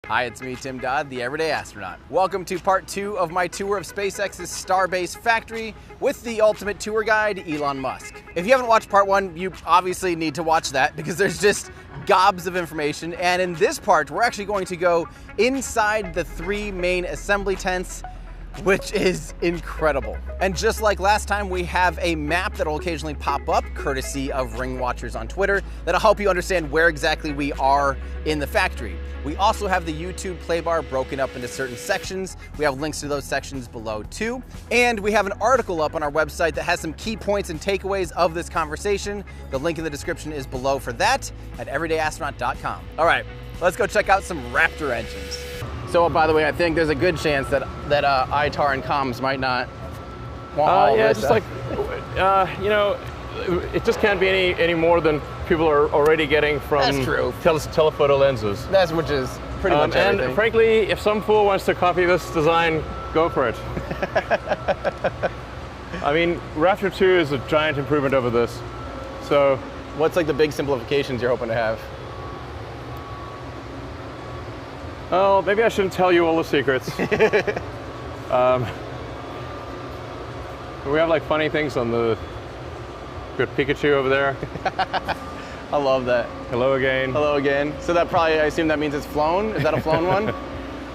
Hi, it's me, Tim Dodd, the Everyday Astronaut. Welcome to part 2 of my tour of SpaceX's Starbase factory with the ultimate tour guide, Elon Musk. If you haven't watched part 1, you obviously need to watch that because there's just gobs of information. And in this part, we're actually going to go inside the 3 main assembly tents, which is incredible. And just like last time, we have a map that'll occasionally pop up, courtesy of Ring Watchers on Twitter, that'll help you understand where exactly we are in the factory. We also have the YouTube play bar broken up into certain sections. We have links to those sections below too. And we have an article up on our website that has some key points and takeaways of this conversation. The link in the description is below for that at everydayastronaut.com. All right, let's go check out some Raptor engines. So, by the way, I think there's a good chance that ITAR and comms might not want all yeah, this. just like, you know, it just can't be any more than people are already getting from telephoto lenses. Which is pretty much everything. And frankly, if some fool wants to copy this design, go for it. I mean, Raptor 2 is a giant improvement over this. So, what's like the big simplifications you're hoping to have? Oh, maybe I shouldn't tell you all the secrets. We have like funny things on the good Pikachu over there. I love that. Hello again. Hello again. So that probably, I assume that means it's flown? Is that a flown one?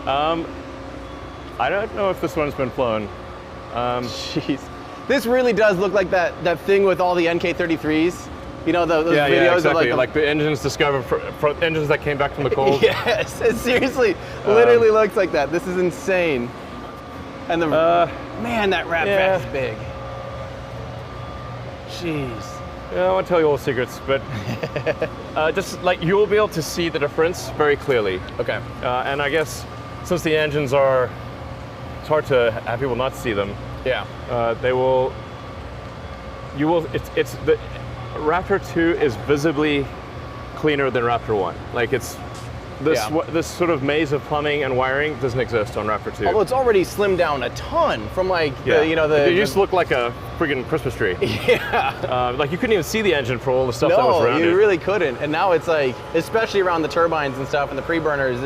I don't know if this one's been flown. Jeez. This really does look like that thing with all the NK-33s. You know, those videos yeah, exactly. of like the engines discovered for engines that came back from the cold. Yes, it seriously literally looks like that. This is insane. And the man, that Raptor is big. Jeez. Yeah, I won't tell you all the secrets, but just like you'll be able to see the difference very clearly. Okay. And I guess since the engines are, it's hard to have people not see them. Yeah. It's the Raptor 2 is visibly cleaner than Raptor 1. Like this sort of maze of plumbing and wiring doesn't exist on Raptor 2. Although it's already slimmed down a ton from like it used to look like a friggin' Christmas tree. Yeah. Like you couldn't even see the engine for all the stuff that was around it. No, you really couldn't. And now it's like, especially around the turbines and stuff and the pre-burners,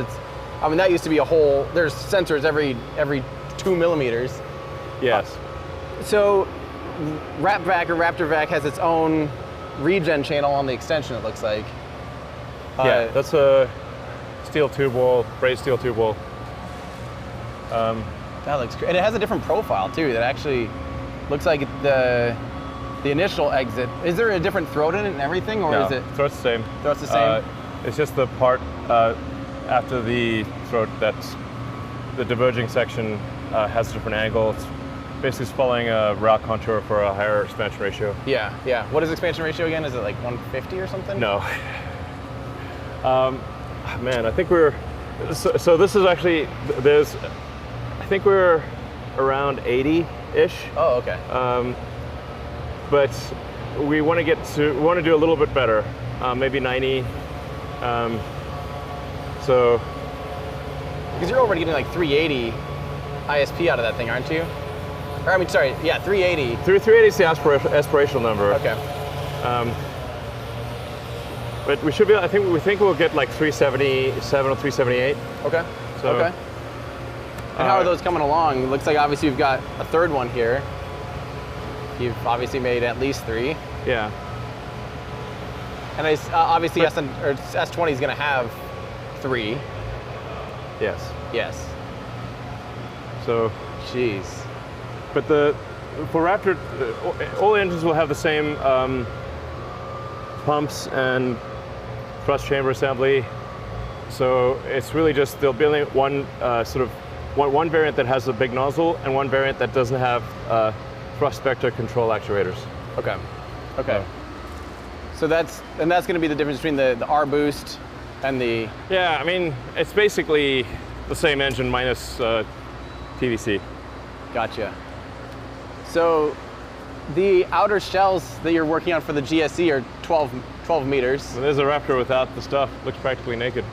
I mean, that used to be a whole, there's sensors every 2 millimeters. Yes. So RapVac or RaptorVac has its own regen channel on the extension, it looks like. Yeah, that's a steel tube wall, braided steel tube wall. That looks great. And it has a different profile too, that actually looks like the initial exit. Is there a different throat in it and everything, or is it? Throat's the same. Throat's the same? It's just the part after the throat that's the diverging section has a different angle. It's basically following a route contour for a higher expansion ratio. Yeah, yeah. What is expansion ratio again? Is it like 150 or something? No. Man, I think we're, so this is actually, I think we're around 80-ish. Oh, okay. But we want to do a little bit better, maybe 90. So. Because you're already getting like 380 ISP out of that thing, aren't you? Or, I mean, sorry, yeah, 380. 380 is the aspirational number. Okay. But we should be, we think we'll get like 377 or 378. Okay. So, okay. And how are those coming along? It looks like obviously you've got a third one here. You've obviously made at least 3. Yeah. And obviously S20 is going to have 3. Yes. Yes. So. Jeez. But for Raptor, all engines will have the same pumps and thrust chamber assembly. So it's really just there'll be only one one variant that has a big nozzle and one variant that doesn't have thrust vector control actuators. Okay. Okay. So that's going to be the difference between the R boost and the. Yeah, I mean it's basically the same engine minus TVC. Gotcha. So the outer shells that you're working on for the GSE are 12 meters. Well, there's a Raptor without the stuff. Looks practically naked.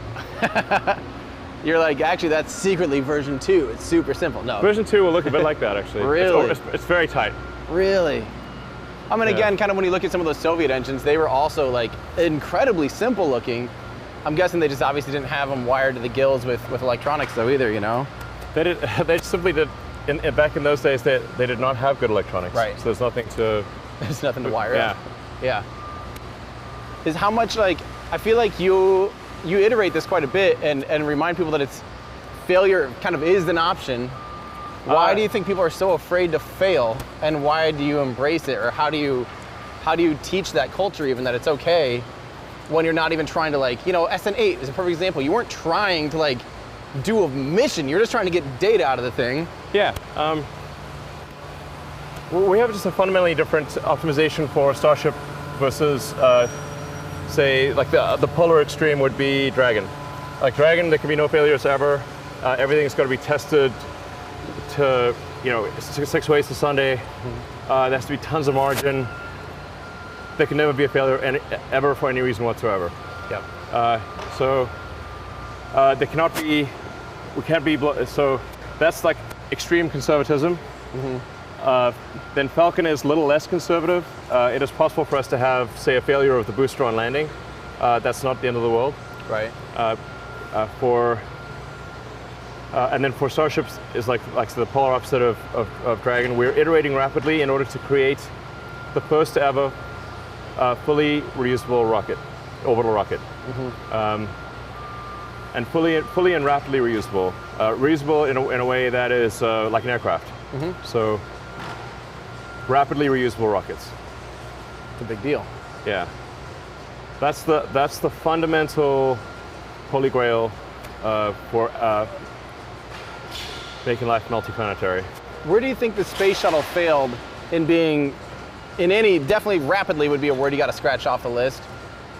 You're like, actually, that's secretly version 2. It's super simple. No. Version 2 will look a bit like that, actually. Really? It's very tight. Really? I mean, again, kind of when you look at some of those Soviet engines, they were also like incredibly simple looking, I'm guessing they just obviously didn't have them wired to the gills with electronics though either, you know? They did. They simply did. Back in those days, they did not have good electronics. Right. So there's nothing to. There's nothing to wire yeah. up. Yeah. Is how much like I feel like you iterate this quite a bit and remind people that it's failure kind of is an option. Why do you think people are so afraid to fail, and why do you embrace it, or how do you teach that culture even that it's okay when you're not even trying to, like, you know, SN8 is a perfect example. You weren't trying to like do a mission, you're just trying to get data out of the thing. Yeah. We have just a fundamentally different optimization for Starship versus say like the polar extreme would be Dragon. Like Dragon, there can be no failures ever. Everything's got to be tested to, you know, 6 ways to Sunday. There has to be tons of margin. There can never be a failure ever for any reason whatsoever. Yeah. So there cannot be, we can't be, so that's like extreme conservatism. Then Falcon is a little less conservative. It is possible for us to have, say, a failure of the booster on landing. That's not the end of the world. Right. And then for Starships is like the polar opposite of Dragon. We're iterating rapidly in order to create the first ever fully reusable rocket, orbital rocket. And fully and rapidly reusable. Reusable in a way that is like an aircraft. So rapidly reusable rockets. It's a big deal. Yeah. That's the fundamental holy grail for making life multiplanetary. Where do you think the space shuttle failed in being, definitely rapidly would be a word you got to scratch off the list.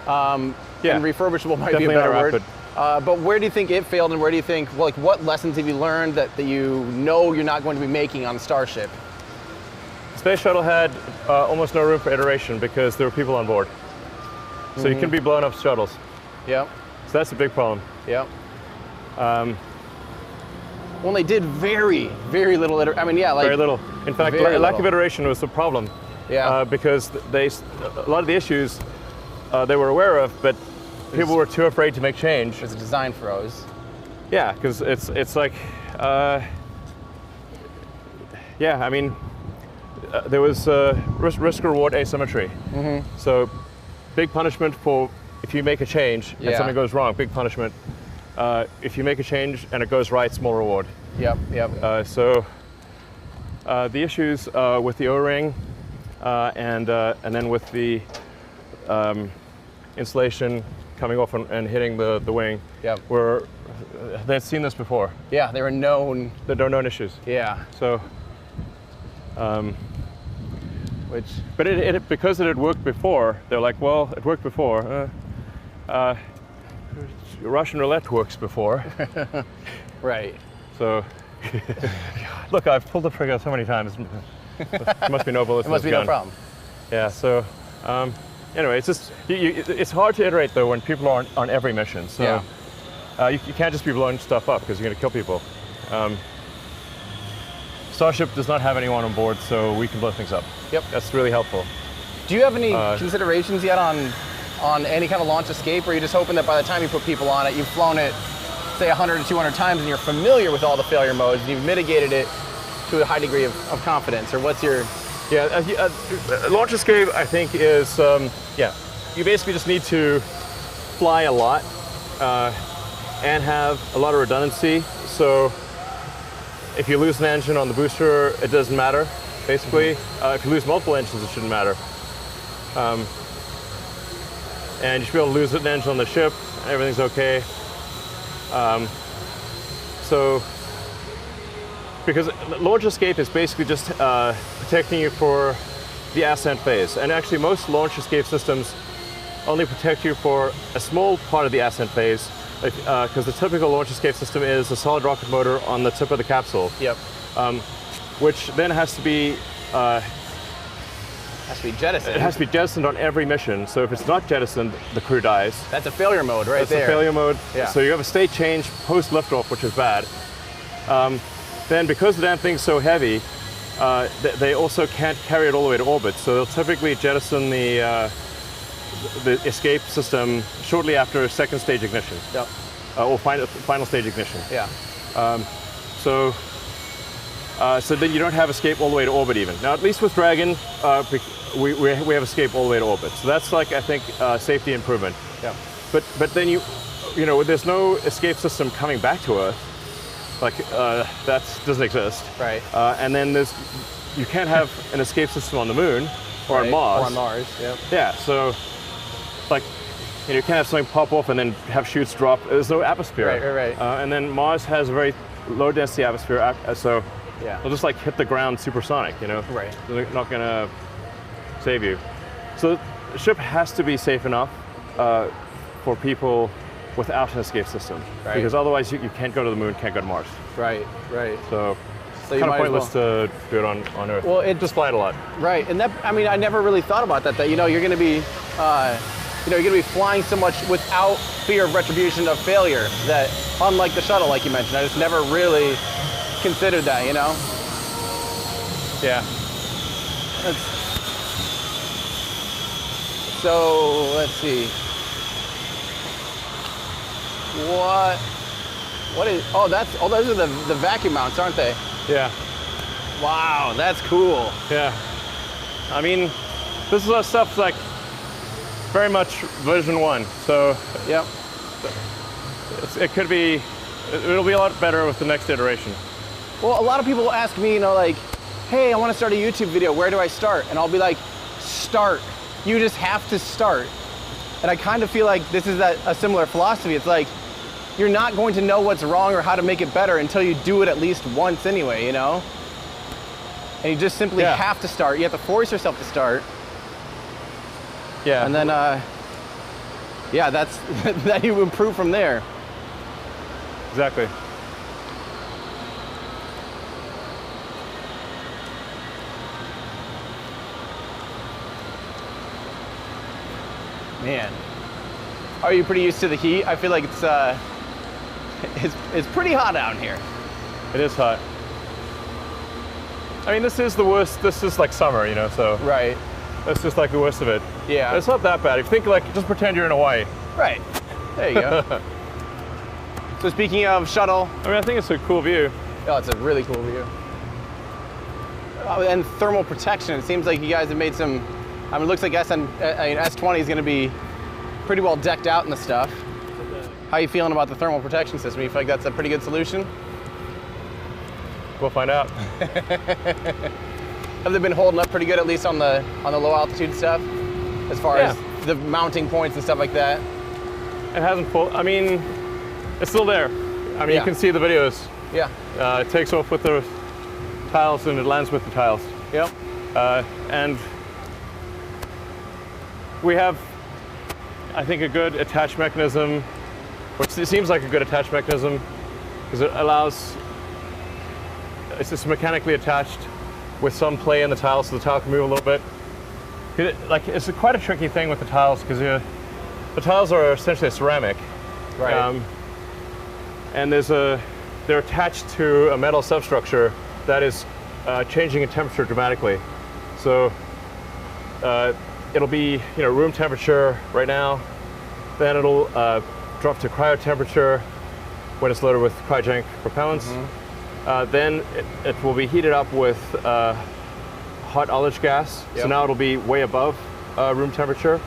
And refurbishable might definitely be a better word. But where do you think it failed, and where do you think, well, like, what lessons have you learned that you know you're not going to be making on Starship? The space shuttle had almost no room for iteration because there were people on board. So you can be blowing up shuttles. Yep. So that's a big problem. Yep. Well, they did very, very little iteration. I mean, yeah, like very little. In fact, lack of iteration was the problem. Yeah. Because a lot of the issues they were aware of, but people were too afraid to make change. Because the design froze. Yeah, because it's like, yeah, I mean, there was risk-reward asymmetry. So big punishment for if you make a change and something goes wrong, big punishment. If you make a change and it goes right, small reward. Yep, yep. So the issues with the O-ring and then with the insulation coming off and hitting the wing were, they'd seen this before. Yeah, they were known. There are known issues. Yeah. So, but because it had worked before, they're like, well, it worked before. Russian roulette works before. Right. So, look, I've pulled the trigger so many times. There must be no bullets in this gun. It must be no problem. Yeah, so, anyway, it's just, it's hard to iterate though when people are on every mission. So, you can't just be blowing stuff up because you're going to kill people. Starship does not have anyone on board, so we can blow things up. Yep. That's really helpful. Do you have any considerations yet on any kind of launch escape, or are you just hoping that by the time you put people on it, you've flown it, say 100 to 200 times, and you're familiar with all the failure modes, and you've mitigated it to a high degree of confidence, or what's your... Yeah, launch escape, I think, is, you basically just need to fly a lot and have a lot of redundancy. So if you lose an engine on the booster, it doesn't matter, basically. If you lose multiple engines, it shouldn't matter. And you should be able to lose an engine on the ship, everything's okay. Because launch escape is basically just protecting you for the ascent phase. And actually most launch escape systems only protect you for a small part of the ascent phase, because the typical launch escape system is a solid rocket motor on the tip of the capsule. Yep. Which then has to be jettisoned. It has to be jettisoned on every mission. So if it's not jettisoned, the crew dies. That's a failure mode right there. That's a failure mode. Yeah. So you have a state change post liftoff, which is bad. Then because the damn thing's so heavy, they also can't carry it all the way to orbit. So they'll typically jettison the the escape system shortly after second stage ignition. Yep. Or final stage ignition. Yeah. So then you don't have escape all the way to orbit even. Now, at least with Dragon, we have escape all the way to orbit. So that's like, I think, safety improvement. Yeah. But then you know, there's no escape system coming back to Earth. Like, that doesn't exist. Right. And then you can't have an escape system on the Moon or on Mars. Or on Mars, yep. Yeah, so, like, you can't have something pop off and then have chutes drop. There's no atmosphere. Right. And then Mars has a very low density atmosphere, so yeah. they'll just like hit the ground supersonic, you know? Right. They're not gonna save you. So the ship has to be safe enough for people without an escape system. Right. Because otherwise you can't go to the Moon, can't go to Mars. Right. So you kind of might pointless to do it on Earth. Well, just fly it a lot. Right, and that, I mean, I never really thought about that, you're going to be, you're going to be flying so much without fear of retribution of failure that, unlike the shuttle, like you mentioned, I just never really considered that, you know? Yeah. So, let's see. What is, those are the vacuum mounts, aren't they? Yeah. Wow, that's cool. Yeah. I mean, this is our stuff like very much version 1. So yep. It'll be a lot better with the next iteration. Well, a lot of people ask me, like, hey, I want to start a YouTube video. Where do I start? And I'll be like, start. You just have to start. And I kind of feel like this is a similar philosophy. It's like, you're not going to know what's wrong or how to make it better until you do it at least once anyway, you know? And you just simply have to start. You have to force yourself to start. Yeah. And then, that's then you improve from there. Exactly. Man, are you pretty used to the heat? I feel like it's pretty hot down here. It is hot. I mean, this is the worst. This is like summer, you know, so. Right. That's just like the worst of it. Yeah. It's not that bad. If you think, like, just pretend you're in Hawaii. Right. There you go. So speaking of shuttle. I mean, I think it's a cool view. Oh, it's a really cool view. Oh, and thermal protection. It seems like you guys have made some, I mean, it looks like S20 is going to be pretty well decked out in the stuff. How are you feeling about the thermal protection system? You feel like that's a pretty good solution? We'll find out. Have they been holding up pretty good, at least on the low altitude stuff, as far as the mounting points and stuff like that? It hasn't pulled. I mean, it's still there. I mean, you can see the videos. Yeah. It takes off with the tiles and it lands with the tiles. Yep. And we have, I think, a good attach mechanism, which it seems like a good attach mechanism, because it allows, it's just mechanically attached with some play in the tiles, so the tile can move a little bit. It's quite a tricky thing with the tiles, because the tiles are essentially a ceramic. Right. And they're attached to a metal substructure that is changing in temperature dramatically. So it'll be, room temperature right now, then it'll drop to cryo temperature when it's loaded with cryogenic propellants. Mm-hmm. Then it will be heated up with hot ullage gas. Yep. So now it'll be way above room temperature.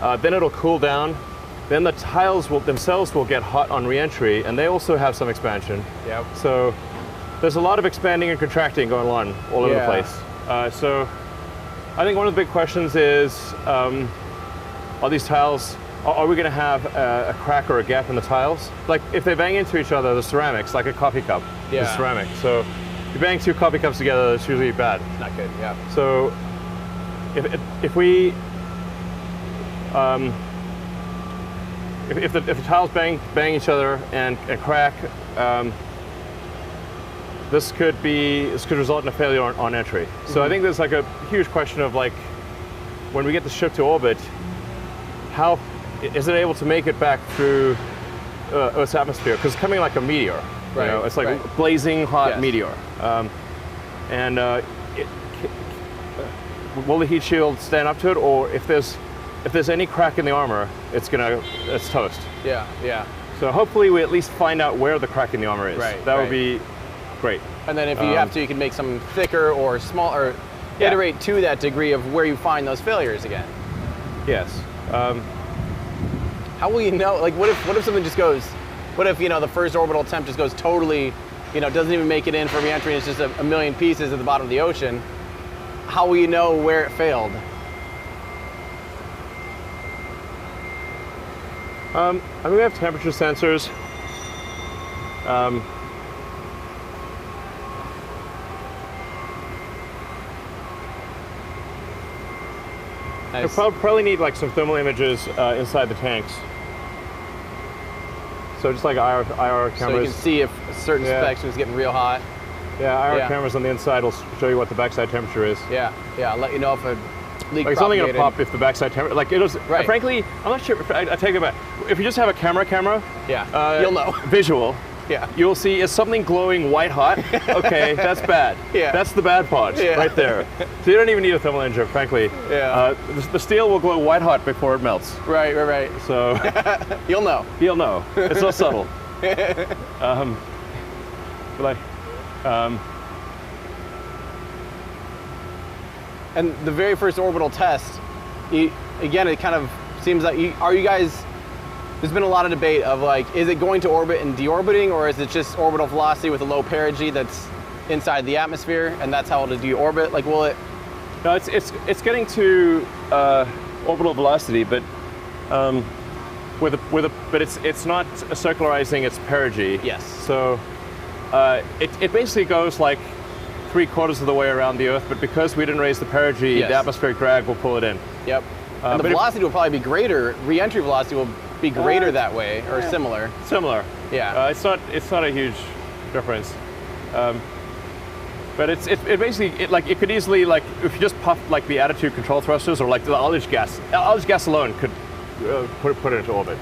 Then it'll cool down. Then the tiles themselves will get hot on re-entry, and they also have some expansion. Yep. So there's a lot of expanding and contracting going on all over the place. So I think one of the big questions is, are these tiles, are we going to have a crack or a gap in the tiles? Like if they bang into each other, the ceramics, like a coffee cup, is ceramic. So if you bang two coffee cups together, it's usually bad. Not good, yeah. So if we, if the tiles bang each other and crack, this could result in a failure on entry. Mm-hmm. So I think there's like a huge question of like, when we get the ship to orbit, how is it able to make it back through Earth's atmosphere? Because it's coming like a meteor. Right. It's like a blazing hot meteor. And will the heat shield stand up to it, or if if there's any crack in the armor, it's toast. Yeah, yeah. So hopefully we at least find out where the crack in the armor is. Right, That would be great. And then if you have to, you can make some thicker or smaller, iterate to that degree of where you find those failures again. Yes. How will you know? Like, what if something just goes? What if the first orbital attempt just goes totally, doesn't even make it in for re-entry? It's just a million pieces at the bottom of the ocean. How will you know where it failed? I mean, we have temperature sensors. Nice. We'll probably need like some thermal images inside the tanks. So just like IR cameras. So you can see if a certain section is getting real hot. Yeah, IR cameras on the inside will show you what the backside temperature is. Yeah, yeah. I'll let you know if a leak like it's only going to pop if the backside temperature, like it was, frankly, I'm not sure, I take it back. If you just have a camera, you'll know. Visual, yeah, you'll see, is something glowing white hot? Okay, that's bad. Yeah. That's the bad part right there. So you don't even need a thermal imager, frankly. Yeah. The steel will glow white hot before it melts. Right. So you'll know. You'll know. It's so subtle. And the very first orbital test, again, it kind of seems like, there's been a lot of debate of like, is it going to orbit and deorbiting, or is it just orbital velocity with a low perigee that's inside the atmosphere, and that's how it'll deorbit? Like, will it? No, it's getting to orbital velocity, but but it's not circularizing its perigee. Yes. So it basically goes like 3/4 of the way around the Earth, but because we didn't raise the perigee, the atmospheric drag will pull it in. Yep. And the velocity will probably be greater. Re-entry velocity will be greater that way, or similar. Similar. Yeah. It's not a huge difference. But it basically, it could easily, like, if you just puff like the attitude control thrusters, or like the ullage gas alone could put it into orbit.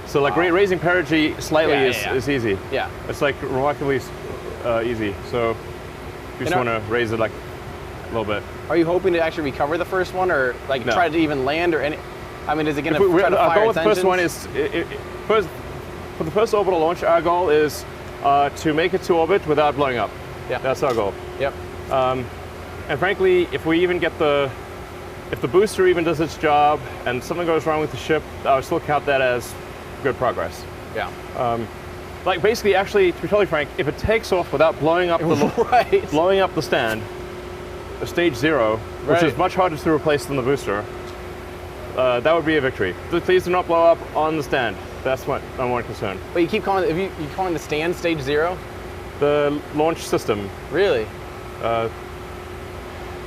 So like raising perigee slightly is easy. Yeah. It's like remarkably easy. So you just want to raise it like a little bit. Are you hoping to actually recover the first one, or like try to even land, or any? I mean, is it going to try to fire our goal its with the first engines? one is for the first orbital launch. Our goal is to make it to orbit without blowing up. Yeah. That's our goal. Yep. And frankly, if the booster even does its job and something goes wrong with the ship, I would still count that as good progress. Yeah. Like basically, actually, to be totally frank, if it takes off without blowing up the stand, a stage 0, which is much harder to replace than the booster, that would be a victory. Please do not blow up on the stand. That's what I'm more concerned. But you keep calling you calling the stand stage 0? The launch system. Really?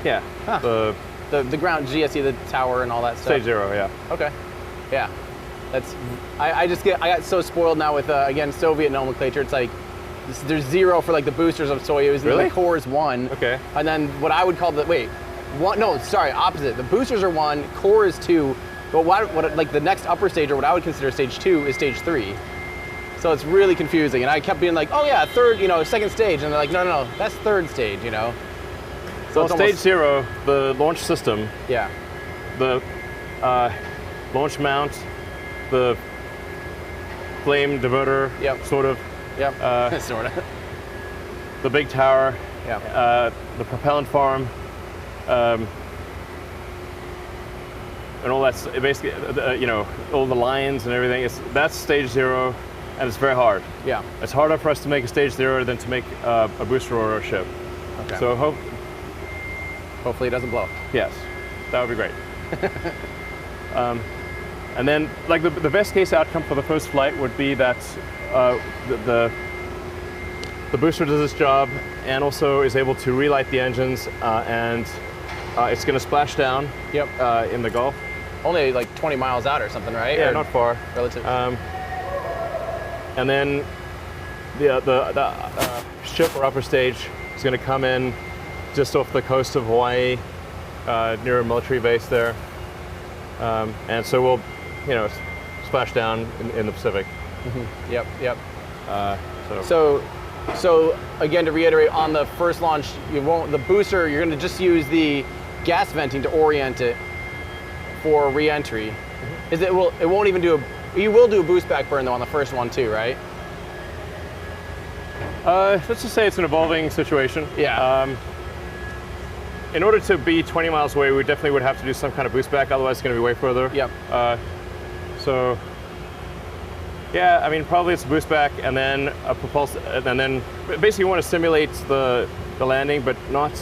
Yeah. Huh. The ground GSE, the tower, and all that stuff. Stage 0, yeah. Okay. Yeah. That's. I got so spoiled now with again Soviet nomenclature. It's like there's 0 for like the boosters of Soyuz, and really? the core is 1. Okay. And then what I would call opposite. The boosters are 1, core is 2. But what like the next upper stage, or what I would consider stage 2, is stage 3. So it's really confusing, and I kept being like, oh yeah, third, second stage, and they're like, no, that's third stage, So it's stage 0, the launch system. Yeah. The launch mount, the flame diverter. Yep. Sort of. Yep. Sort of. The big tower. Yeah. The propellant farm. And all that's basically, all the lines and everything. That's stage 0, and it's very hard. Yeah. It's harder for us to make a stage 0 than to make a booster or a ship. Okay. So hopefully it doesn't blow. Yes, that would be great. And then, like the best case outcome for the first flight would be that the booster does its job and also is able to relight the engines, and it's going to splash down. Yep. In the Gulf. Only like 20 miles out or something, right? Yeah, or not far. Relative. And then the ship or upper stage is going to come in just off the coast of Hawaii, near a military base there. And so we'll, splash down in the Pacific. Mm-hmm. Yep. So So again, to reiterate, on the first launch, the booster, you're going to just use the gas venting to orient it for re-entry. Is it won't even do you will do a boost back burn though on the first one too, right? Let's just say it's an evolving situation. Yeah. In order to be 20 miles away, we definitely would have to do some kind of boost back, otherwise it's going to be way further. Yep. So, yeah, I mean, probably it's a boost back and then a propulse, and then basically you want to simulate the landing, but not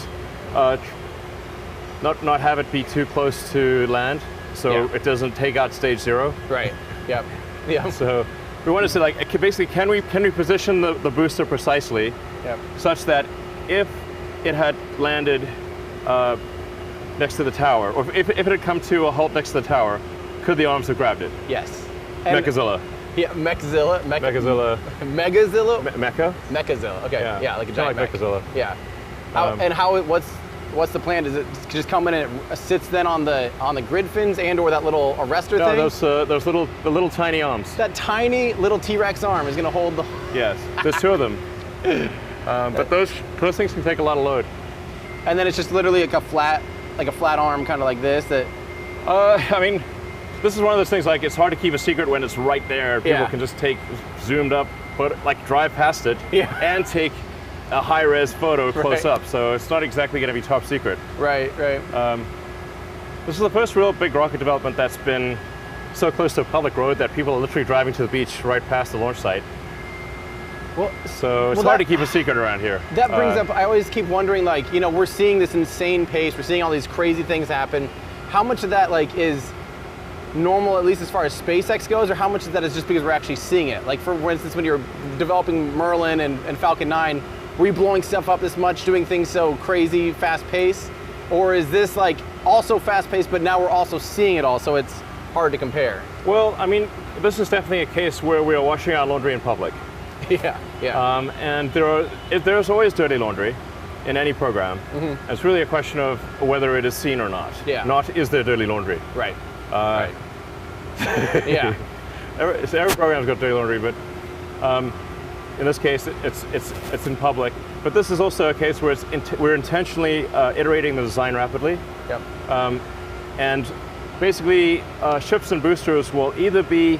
have it be too close to land, so it doesn't take out stage 0. Right. Yep. Yeah. So we want to say, like, basically, can we position the booster precisely, such that if it had landed next to the tower, or if it had come to a halt next to the tower, could the arms have grabbed it? Yes. Mechazilla. Yeah, Mechazilla. Mechazilla. Megazilla? Mecha? Mechazilla. Okay. Yeah, like a giant like Mechazilla. Yeah. What's the plan? Does it just come in and it sits then on the grid fins and or that little arrestor thing? No, those little tiny arms. That tiny little T-Rex arm is going to hold the. Yes, there's 2 of them. But those things can take a lot of load. And then it's just literally like a flat arm, kind of like this. That. I mean, this is one of those things, like, it's hard to keep a secret when it's right there. People can just take zoomed up, drive past it, and take a high-res photo close up. So it's not exactly going to be top secret. Right. This is the first real big rocket development that's been so close to a public road that people are literally driving to the beach right past the launch site. Well, so it's hard to keep a secret around here. That brings up, I always keep wondering, like, you know, we're seeing this insane pace, we're seeing all these crazy things happen. How much of that, like, is normal, at least as far as SpaceX goes, or how much of that is just because we're actually seeing it? Like, for instance, when you're developing Merlin and Falcon 9, were you blowing stuff up this much, doing things so crazy, fast paced? Or is this, like, also fast paced, but now we're also seeing it all, so it's hard to compare? Well, I mean, this is definitely a case where we are washing our laundry in public. Yeah. And there's always dirty laundry in any program. It's really a question of whether it is seen or not. Not is there dirty laundry. Right. Yeah. Every program's got dirty laundry, but in this case, it's in public. But this is also a case where we're intentionally iterating the design rapidly. Yep. And basically, ships and boosters will either be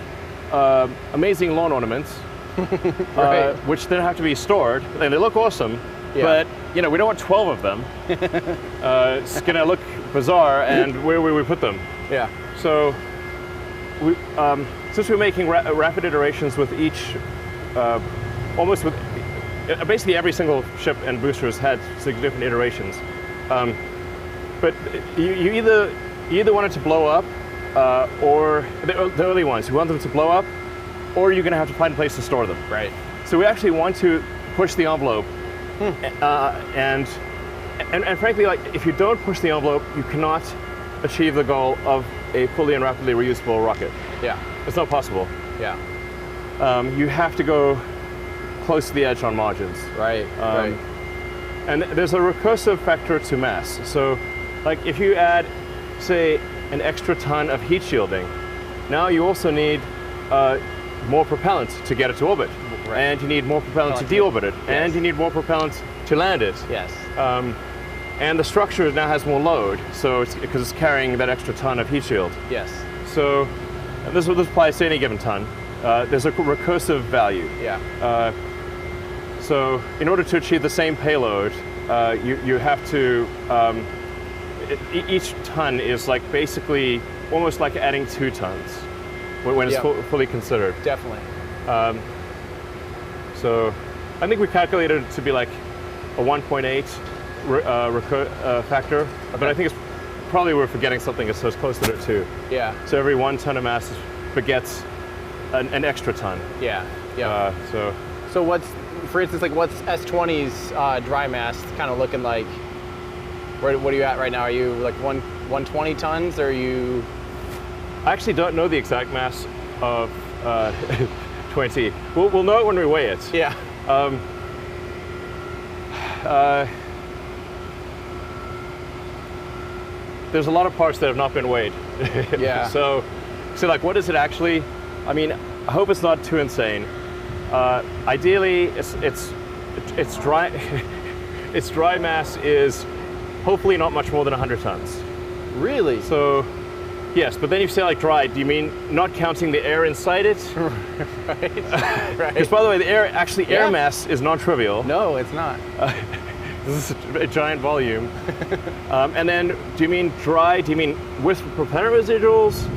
amazing lawn ornaments, which then have to be stored, and they look awesome, but we don't want 12 of them. It's going to look bizarre, and where will we put them? Yeah. So, since we're making rapid iterations with each, almost with basically every single ship and booster has had significant iterations, but you either want it to blow up, or the early ones, you want them to blow up, or you're going to have to find a place to store them. Right. So we actually want to push the envelope, and frankly, like, if you don't push the envelope, you cannot achieve the goal of a fully and rapidly reusable rocket. Yeah. It's not possible. Yeah. You have to go close to the edge on margins. Right. Right. And there's a recursive factor to mass. So, like, if you add, say, an extra ton of heat shielding, now you also need more propellant to get it to orbit, and you need more propellant to deorbit it, and you need more propellant to land it. Yes. And the structure now has more load, so because it's carrying that extra ton of heat shield. Yes. So this applies to any given ton. There's a recursive value. Yeah. So in order to achieve the same payload, you have to, each ton is like basically almost like adding 2 tons when it's fully considered. Definitely. So I think we calculated it to be like a 1.8 factor, but I think it's probably we're forgetting something that's closer to 2. Yeah. So every 1 ton of mass begets an extra ton. Yeah. Yeah. So what's, for instance, like what's S20's dry mass kind of looking like? What are you at right now? Are you like 120 tons, or are you? I actually don't know the exact mass of 20. We'll know it when we weigh it. Yeah. There's a lot of parts that have not been weighed. Yeah. So like, what is it actually? I mean, I hope it's not too insane. Ideally, it's dry. Its dry mass is hopefully not much more than 100 tons. Really? So Yes, but then you say like dry, do you mean not counting the air inside it? Right. Because by the way, the air mass is non-trivial. No, it's not. This is a giant volume. And then, do you mean dry? Do you mean with propellant residuals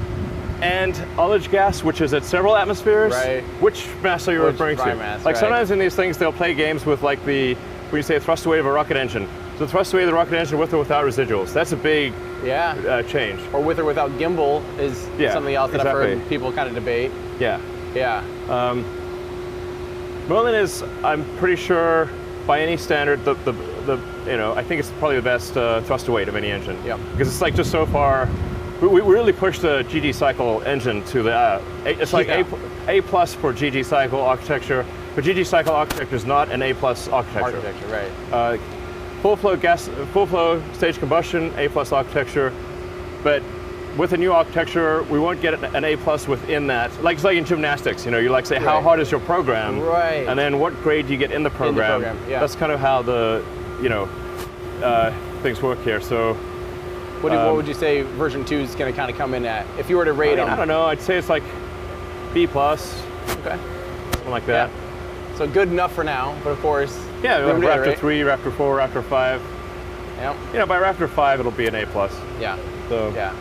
and ullage gas, which is at several atmospheres? Right. Which mass are you referring to? Dry mass, like right. sometimes in these things, they'll play games with like when you say thrust weight of a rocket engine. So thrust weight of the rocket engine with or without residuals. That's a big change. Or with or without gimbal is something else that I've heard people kind of debate. Yeah. Yeah. Merlin is, I'm pretty sure, by any standard, I think it's probably the best thrust to weight of any engine. Yep. Because it's like just so far, we really pushed the GG cycle engine to the, it's like A plus for GG cycle architecture, but GG cycle architecture is not an A plus architecture. Right. Full flow stage combustion, A plus architecture, but with a new architecture, we won't get an A plus within that. Like it's like in gymnastics, you like say how hard is your program, right? And then what grade do you get in the program? Yeah. That's kind of how the things work here. So, what would you say version 2 is going to kind of come in at if you were to rate them? I don't know. I'd say it's like B plus. Okay. Something like that. Yeah. So good enough for now, but of course. Yeah, Raptor 3, Raptor 4, Raptor 5. Yep. By Raptor 5, it'll be an A plus. Yeah. So. Yeah.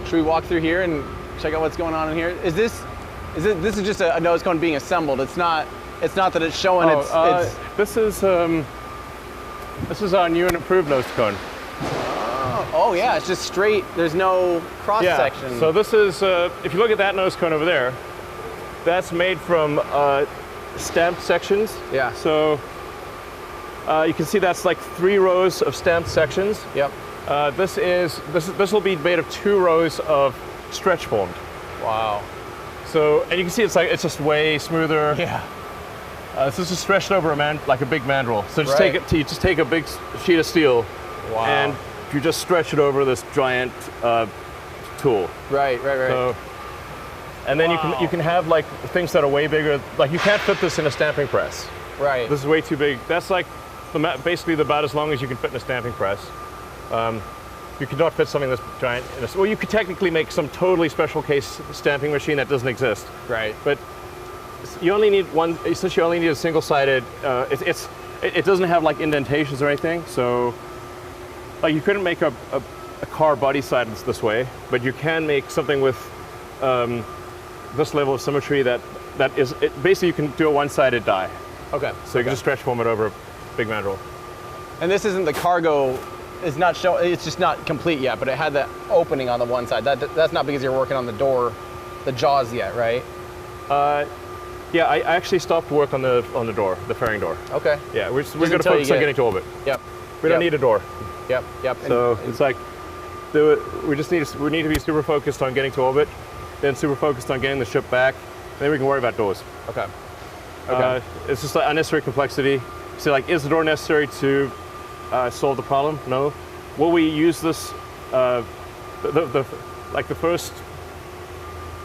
Should we walk through here and check out what's going on in here? This is just a nose cone being assembled. It's not that it's showing. This is our new and improved nose cone. Oh yeah, it's just straight. There's no cross section. So this is if you look at that nose cone over there, that's made from stamped sections. Yeah. So you can see that's like 3 rows of stamped sections. Yep. This will be made of 2 rows of stretch formed. Wow. So, and you can see it's just way smoother. Yeah. This is just stretched over like a big mandrel. So just you just take a big sheet of steel. Wow. And you just stretch it over this giant tool. Right. So, and then you can have like things that are way bigger. Like you can't fit this in a stamping press. Right. This is way too big. That's like basically about as long as you can fit in a stamping press. You could not fit something this giant in well, you could technically make some totally special case stamping machine that doesn't exist. Right. But you only need one, since you only need a single-sided, it doesn't have like indentations or anything, so like you couldn't make a car body side this way, but you can make something with this level of symmetry that is, basically you can do a one-sided die. Okay. So you can just stretch form it over a big mandrel. And this isn't the cargo. It's not it's just not complete yet, but it had that opening on the one side. That's not because you're working on the door, the jaws yet, right? Yeah, I actually stopped work on the door, the fairing door. Okay. Yeah, we're going to focus on getting to orbit. Yep. We don't need a door. Yep. So it's like, we need to be super focused on getting to orbit, then super focused on getting the ship back, then we can worry about doors. Okay. It's just like unnecessary complexity. So like, is the door necessary to solve the problem? No. Will we use this, like the first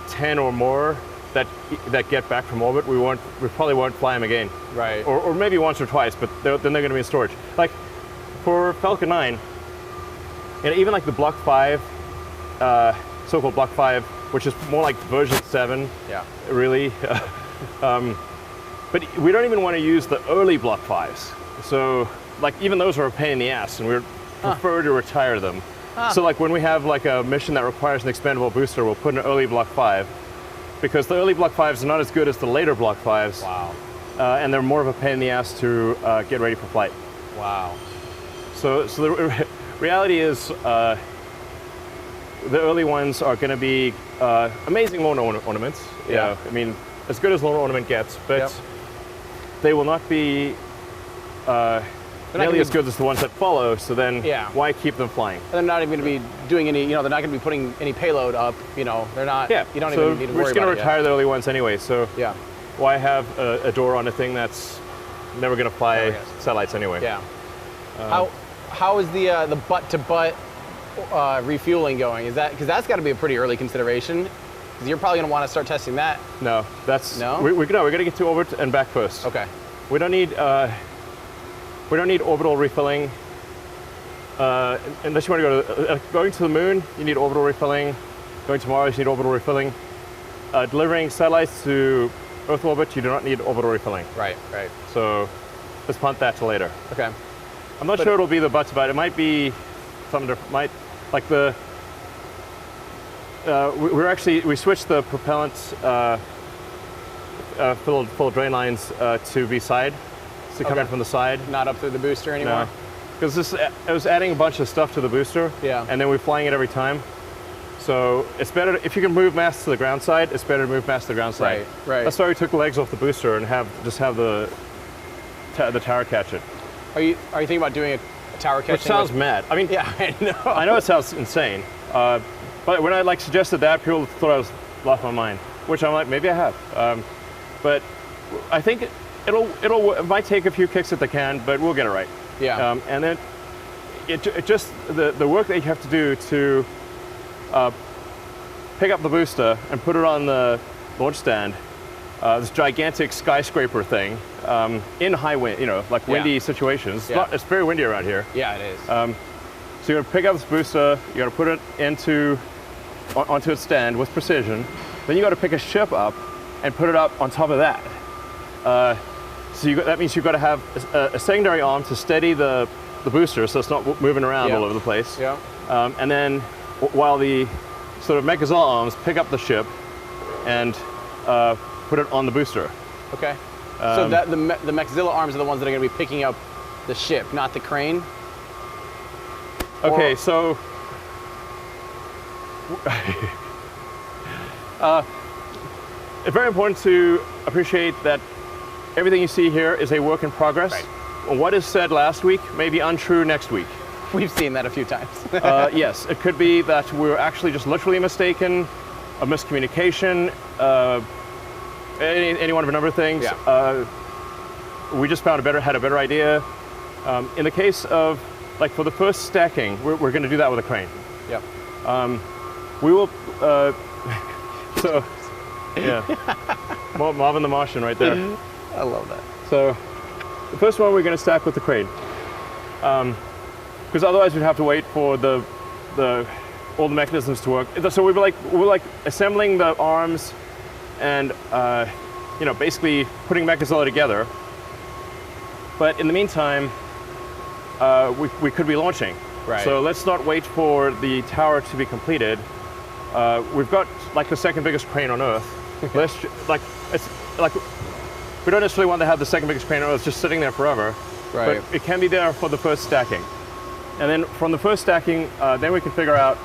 10 or more that get back from orbit, we probably won't fly them again. Right. Or maybe once or twice, but then they're going to be in storage. Like for Falcon 9, and even like the Block 5, so-called Block 5, which is more like version 7. Yeah. Really. But we don't even want to use the early Block 5s. So like even those are a pain in the ass, and we prefer to retire them. So like when we have like a mission that requires an expandable booster, we'll put an early Block 5, because the early Block 5s are not as good as the later Block 5s. Wow. And they're more of a pain in the ass to get ready for flight. Wow. So the reality is the early ones are going to be amazing lunar ornaments. Yeah. I mean, as good as lunar ornament gets, but they will not be nearly as good as the ones that follow, so then why keep them flying? And they're not even going to be doing any, they're not going to be putting any payload up, they're not, you don't even need to worry about it. We're just going to retire the early ones anyway, so why have a door on a thing that's never going to fly satellites anyway? Yeah. How is the butt-to-butt refueling going? Is that, because that's got to be a pretty early consideration, because you're probably going to want to start testing that. No, that's, no? We're going to get to orbit and back first. Okay. We don't need orbital refilling Unless you want to go to going to the moon, you need orbital refilling. Going to Mars, you need orbital refilling. Delivering satellites to Earth orbit, you do not need orbital refilling. Right, right. So let's punt that to later. Okay. I'm not sure it'll be the butts about it. It might be something different. Might like the we switched the propellant full drain lines to be side, to come in from the side. Not up through the booster anymore. No. Because it was adding a bunch of stuff to the booster. Yeah. And then we're flying it every time. So it's better if you can move mass to the ground side. It's better to move mass to the ground side. Right, right. That's why we took the legs off the booster and just have the tower catch it. Are you thinking about doing a tower catch? Which sounds mad. I mean, yeah, I know. I know it sounds insane. But when I suggested that, people thought I was lost my mind. Which I'm like, maybe I have. But I think it might take a few kicks at the can, but we'll get it right. Yeah. And then it just the work that you have to do to pick up the booster and put it on the launch stand, this gigantic skyscraper thing, in high wind, like windy situations. It's very windy around here. Yeah, it is. So you're gonna pick up this booster, you gotta put it onto its stand with precision. Then you gotta pick a ship up and put it up on top of that. So that means you've got to have a secondary arm to steady the booster so it's not moving around all over the place. Yeah. And then while the sort of Mechazilla arms pick up the ship and put it on the booster. Okay. So that the Mechazilla arms are the ones that are going to be picking up the ship, not the crane? Okay, so it's very important to appreciate that everything you see here is a work in progress. Right. What is said last week may be untrue next week. We've seen that a few times. Yes, it could be that we're actually just literally mistaken, a miscommunication, any one of a number of things. Yeah. We just had a better idea. In the case of, for the first stacking, we're going to do that with a crane. Yep. We will, so, yeah, Marvin the Martian right there. I love that. So, the first one we're going to stack with the crane. Because otherwise we'd have to wait for all the mechanisms to work. So we're assembling the arms and basically putting Mechazilla together. But in the meantime, we could be launching. Right. So let's not wait for the tower to be completed. We've got the second biggest crane on Earth. We don't necessarily want to have the second biggest crane on Earth just sitting there forever. Right. But it can be there for the first stacking. And then from the first stacking, then we can figure out,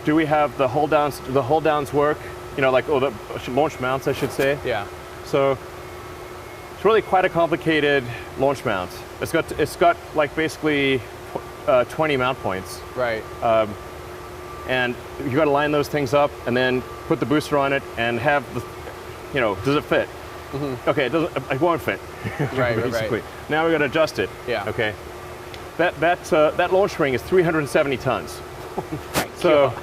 do we have the hold downs work? Or the launch mounts, I should say. Yeah. So it's really quite a complicated launch mount. It's got basically 20 mount points. Right. And you got to line those things up and then put the booster on it and have does it fit? Mm-hmm. Okay, it won't fit. Right, basically. right. Now we got to adjust it. Yeah. Okay. That launch ring is 370 tons. So,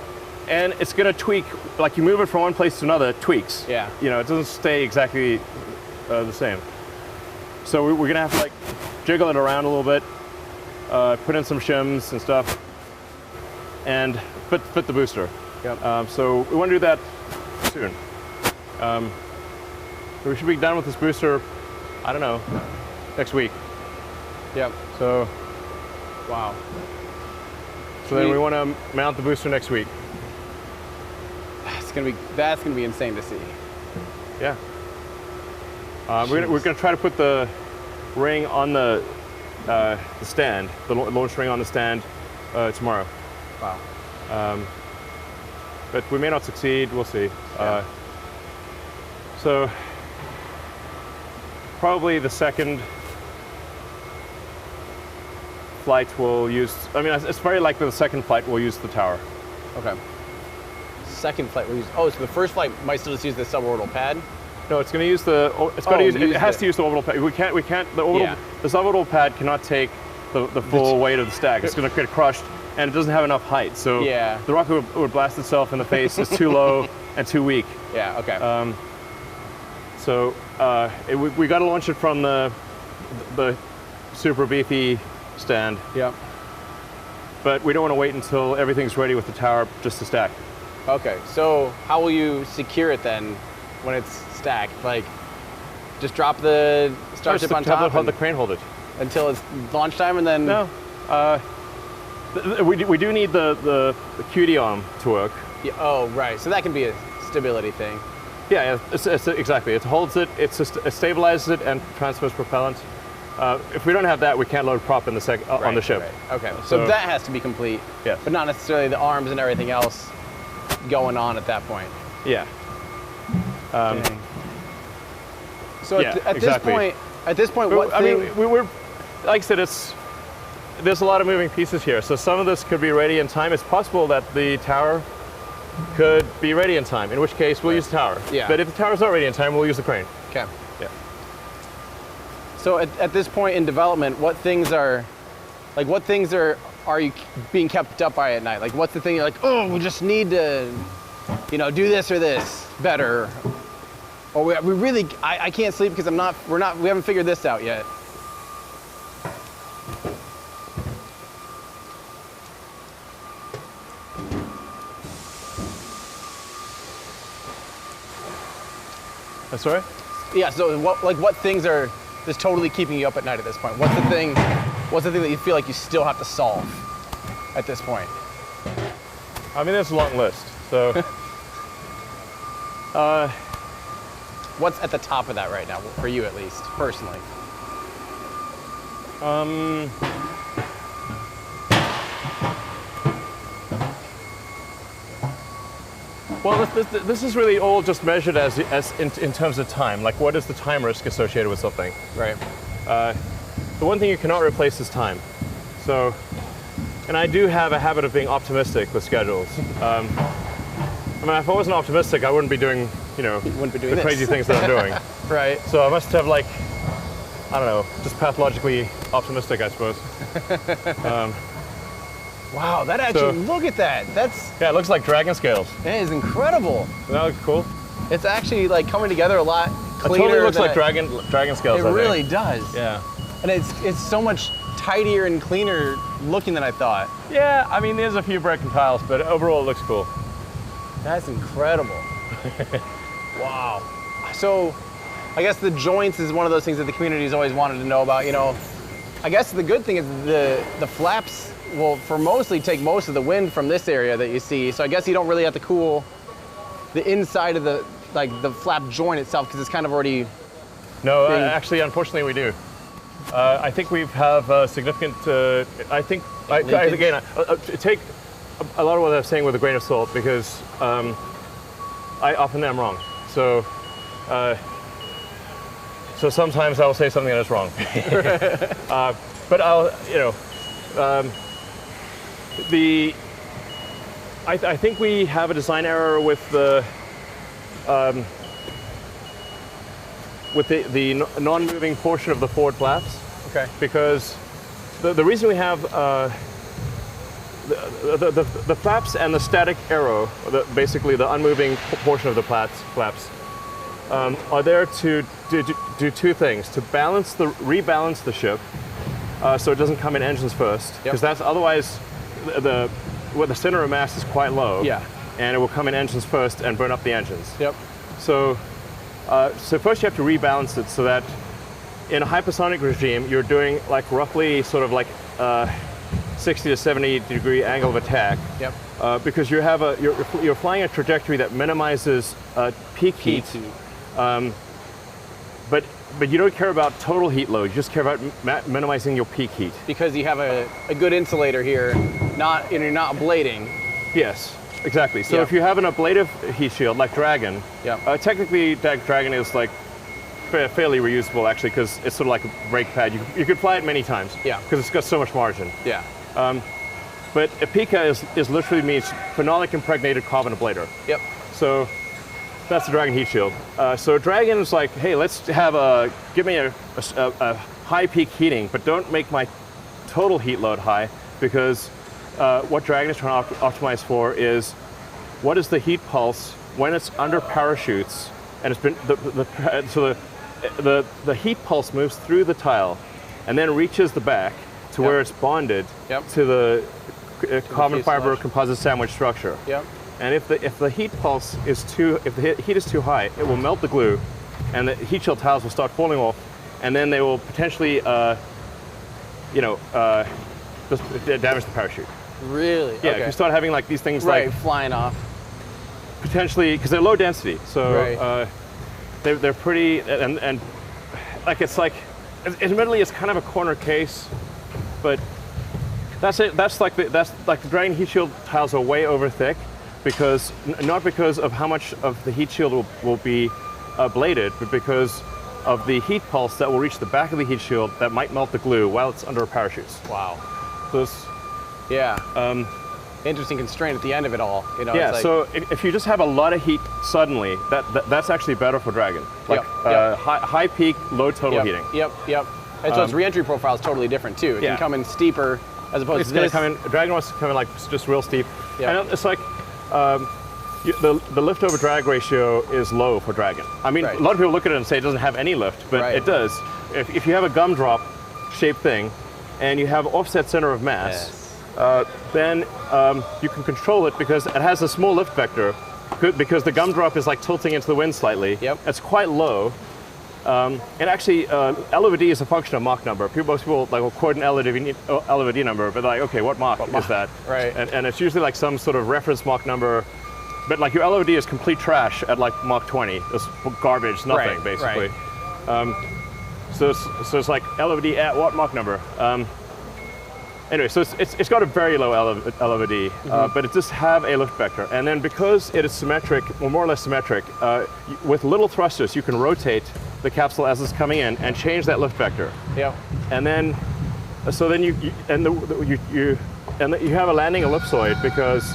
and it's going to tweak, you move it from one place to another, it tweaks. Yeah. It doesn't stay exactly the same. So we're going to have to jiggle it around a little bit, put in some shims and stuff, and fit the booster. Yep. So we want to do that soon. We should be done with this booster, I don't know, next week. Yep. So, wow. So then we want to mount the booster next week. That's gonna be insane to see. Yeah. We're gonna try to put the ring on the stand, the launch ring on the stand tomorrow. Wow. But we may not succeed. We'll see. Yeah. So probably the second flight will use. It's very likely the second flight will use the tower. Okay. Second flight will use. Oh, so the first flight might still just use the suborbital pad. No, it's going to use the. It's going to use. It has to use the orbital pad. We can't. The orbital. The suborbital pad cannot take the full weight of the stack. It's going to get crushed, and it doesn't have enough height. So the rocket would blast itself in the face. It's too low and too weak. Yeah. Okay. So we got to launch it from the the super beefy stand. Yep. But we don't want to wait until everything's ready with the tower just to stack. Okay, so how will you secure it then when it's stacked? Like, just drop the Starship on top Have the crane hold it until it's launch time, and then no. We do need the QD arm to work. Yeah, oh, right. So that can be a stability thing. Yeah, it's exactly. It holds it, it stabilizes it, and transfers propellant. If we don't have that, we can't load prop in the on the ship. Right. Okay, so that has to be complete. Yeah. But not necessarily the arms and everything else going on at that point. Yeah. So at this point, what I mean, we're like I said, there's a lot of moving pieces here. So some of this could be ready in time. It's possible that the tower could be ready in time, in which case we'll use the tower. Yeah. But if the tower's not ready in time, we'll use the crane. Okay. Yeah. So at this point in development, what things are you being kept up by at night? Like, what's the thing you're like, oh, we just need to, do this or this better, or we really, I can't sleep because we haven't figured this out yet. Sorry? Yeah. So what things are just totally keeping you up at night at this point? What's the thing that you feel like you still have to solve at this point? I mean, there's a long list. So, what's at the top of that right now for you, at least personally? Well, this is really all just measured as in terms of time. Like, what is the time risk associated with something? Right. The one thing you cannot replace is time. So, and I do have a habit of being optimistic with schedules. I mean, if I wasn't optimistic, I wouldn't be doing, the crazy things that I'm doing. Right. So I must have, like, I don't know, just pathologically optimistic, I suppose. Wow, that actually, look at that. Yeah, it looks like dragon scales. That is incredible. That looks cool. It's actually like coming together a lot cleaner. It totally looks like dragon scales. It really does. Yeah. And it's so much tidier and cleaner looking than I thought. Yeah, I mean, there's a few broken tiles, but overall it looks cool. That's incredible. Wow. So I guess the joints is one of those things that the community's always wanted to know about. I guess the good thing is the flaps will take most of the wind from this area that you see. So I guess you don't really have to cool the inside of the flap joint itself because it's kind of already. No, actually, unfortunately, we do. I think we have significant. Take a lot of what I'm saying with a grain of salt because I often am wrong. So sometimes I'll say something that's wrong. But I think we have a design error with the non-moving portion of the forward flaps. Okay. Because the reason we have the flaps and the static arrow, basically the unmoving portion of the flaps, are there to do two things: to rebalance the ship, so it doesn't come in engines first, because that's otherwise the center of mass is quite low. Yeah. And it will come in engines first and burn up the engines. Yep. So first you have to rebalance it so that in a hypersonic regime you're doing like roughly sort of like 60 to 70 degree angle of attack. Yep. Because you're flying a trajectory that minimizes peak heat. But you don't care about total heat load. You just care about minimizing your peak heat. Because you have a good insulator here, you're not ablating. Yes, exactly. So if you have an ablative heat shield like Dragon, technically Dragon is like fairly reusable actually because it's sort of like a brake pad. You could fly it many times. Yeah. Because it's got so much margin. Yeah. But a PICA is literally means phenolic impregnated carbon ablator. Yep. So that's the Dragon heat shield. So Dragon is like, hey, let's give me a high peak heating, but don't make my total heat load high because what Dragon is trying to optimize for is what is the heat pulse when it's under parachutes and it's been the heat pulse moves through the tile and then reaches the back to where it's bonded to the carbon fiber composite sandwich structure. Yep. And if the heat pulse is if the heat is too high, it will melt the glue, and the heat shield tiles will start falling off, and then they will potentially, just damage the parachute. Really? Yeah. Okay. If you start having like these things like like flying off. Potentially, because they're low density, so they're pretty and like it's like, admittedly, it's kind of a corner case, but that's it. That's like the Dragon heat shield tiles are way over thick, because not because of how much of the heat shield will be bladed, but because of the heat pulse that will reach the back of the heat shield that might melt the glue while it's under parachutes. Wow. So it's, interesting constraint at the end of it all. You know, yeah, it's like, so if you just have a lot of heat suddenly, that's actually better for Dragon. Like high peak, low total heating. Yep. And so its re-entry profile is totally different too. It can come in steeper as opposed to this. It's going to come in, Dragon wants to come in like just real steep. Yep. And it's like, the lift over drag ratio is low for Dragon. I mean, a lot of people look at it and say it doesn't have any lift, but it does. If you have a gumdrop shaped thing and you have offset center of mass, then you can control it because it has a small lift vector, because the gumdrop is like tilting into the wind slightly. Yep. It's quite low. And actually, L over D is a function of Mach number. Most people like will quote an L over D number, but like, okay, what Mach is that? Right. And it's usually like some sort of reference Mach number, but like your L over D is complete trash at like Mach 20. It's garbage, nothing basically. So it's like L over D at what Mach number? Anyway, so it's got a very low L over D, but it does have a lift vector. And then because it is symmetric, or more or less symmetric, with little thrusters, you can rotate the capsule as it's coming in and change that lift vector. Yep. And then, so then you have a landing ellipsoid because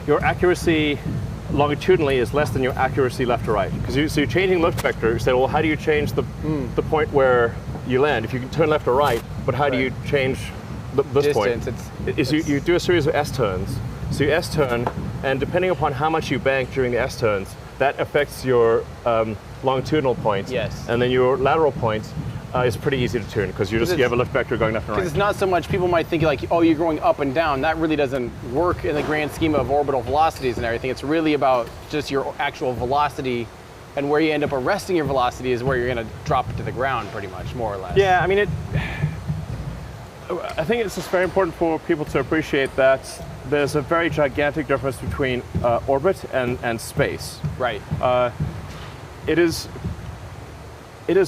your accuracy longitudinally is less than your accuracy left to right. So you're changing lift vector. You say, well, how do you change the point where you land? If you can turn left or right, but how do you change this point? You do a series of S-turns. So you S-turn, and depending upon how much you bank during the S-turns, that affects your longitudinal point. Yes. And then your lateral point is pretty easy to tune because you have a lift vector going left and right. Because it's not so much, people might think like, oh, you're going up and down. That really doesn't work in the grand scheme of orbital velocities and everything. It's really about just your actual velocity, and where you end up arresting your velocity is where you're going to drop it to the ground pretty much, more or less. Yeah, I mean, I think it's just very important for people to appreciate that there's a very gigantic difference between orbit and space. Right. It is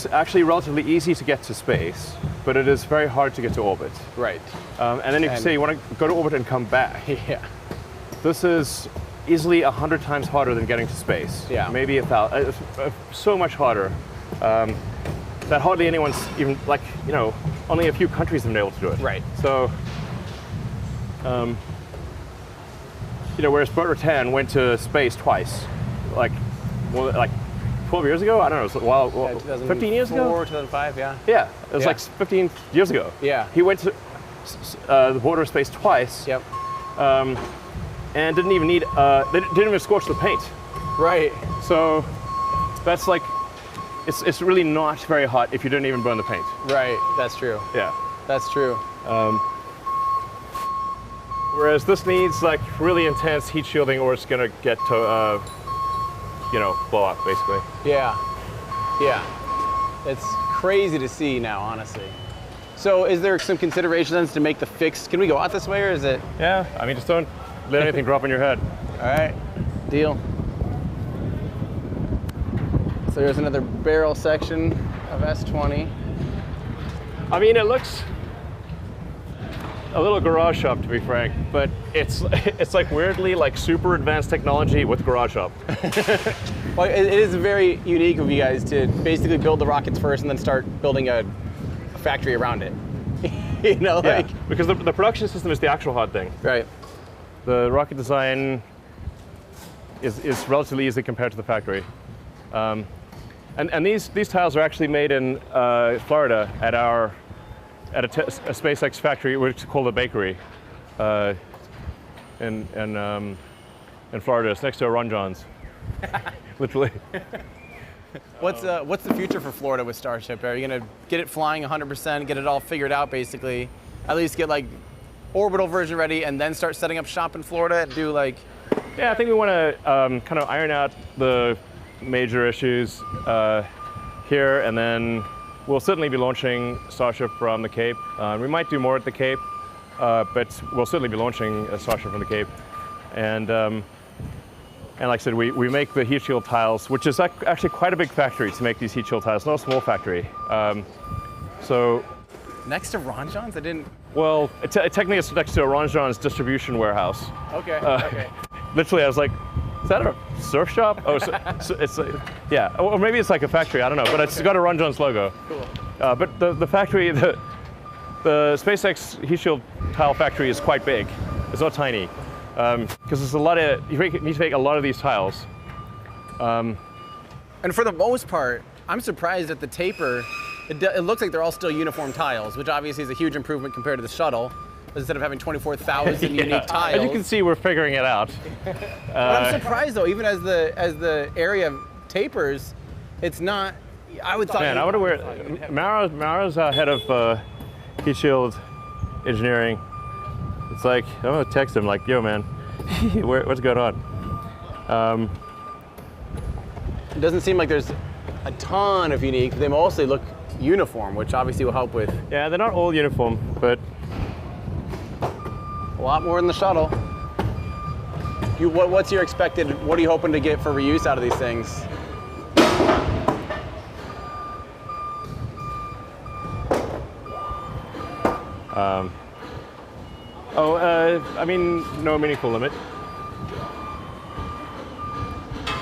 actually relatively easy to get to space, but it is very hard to get to orbit. Right. And then if you say you want to go to orbit and come back, this is easily 100 times harder than getting to space. Yeah. Maybe 1,000. So much harder. That hardly anyone's even, like, only a few countries have been able to do it. Right. So, whereas Burt Rutan went to space twice, like 12 years ago? I don't know, it was 15 years ago? 2005, yeah. Yeah, it was like 15 years ago. Yeah. He went to the border of space twice. Yep. And didn't even need, they didn't even scorch the paint. Right. So that's like, it's really not very hot if you didn't even burn the paint. Right, that's true. Yeah. That's true. Whereas this needs like really intense heat shielding, or it's gonna get to, blow up basically. Yeah, yeah. It's crazy to see now, honestly. So is there some considerations to make the fix? Can we go out this way, or is it? Yeah, I mean, just don't let anything drop on your head. All right, deal. So there's another barrel section of S20. I mean, it looks a little garage shop, to be frank, but it's like weirdly like super advanced technology with garage shop. Well, it is very unique of you guys to basically build the rockets first and then start building a factory around it. Yeah, because the production system is the actual hard thing. Right. The rocket design is relatively easy compared to the factory. And these tiles are actually made in Florida at a SpaceX factory, which is called a bakery, in Florida. It's next to a Ron John's, literally. What's the future for Florida with Starship? Are you gonna get it flying 100%, get it all figured out basically, at least get like orbital version ready, and then start setting up shop in Florida and do like? Yeah, I think we want to kind of iron out the major issues here, and then we'll certainly be launching Starship from the Cape. We might do more at the Cape, but we'll certainly be launching Starship from the Cape. And like I said, we make the heat shield tiles, which is actually quite a big factory to make these heat shield tiles, not a small factory. So next to Ron John's? I didn't. Well, technically it's next to a Ron John's distribution warehouse. Okay. Okay. Literally, I was like, is that a surf shop? Oh, so it's yeah, or maybe it's like a factory. I don't know, but it's got a Ron John's logo. Cool. But the factory, the SpaceX heat shield tile factory is quite big. It's not tiny, because there's a lot of you need to make a lot of these tiles. And for the most part, I'm surprised at the taper. It looks like they're all still uniform tiles, which obviously is a huge improvement compared to the shuttle. Instead of having 24,000 unique tiles. As you can see, we're figuring it out. But I'm surprised though, even as the area tapers, it's not. I would thought. Man, I wonder where Mara's head of heat shield engineering. It's like I'm gonna text him like, "Yo, man, what's going on?" It doesn't seem like there's a ton of unique. They mostly look uniform, which obviously will help with. Yeah, they're not all uniform, but. A lot more than the shuttle. What's your expected, what are you hoping to get for reuse out of these things? I mean, no meaningful limit.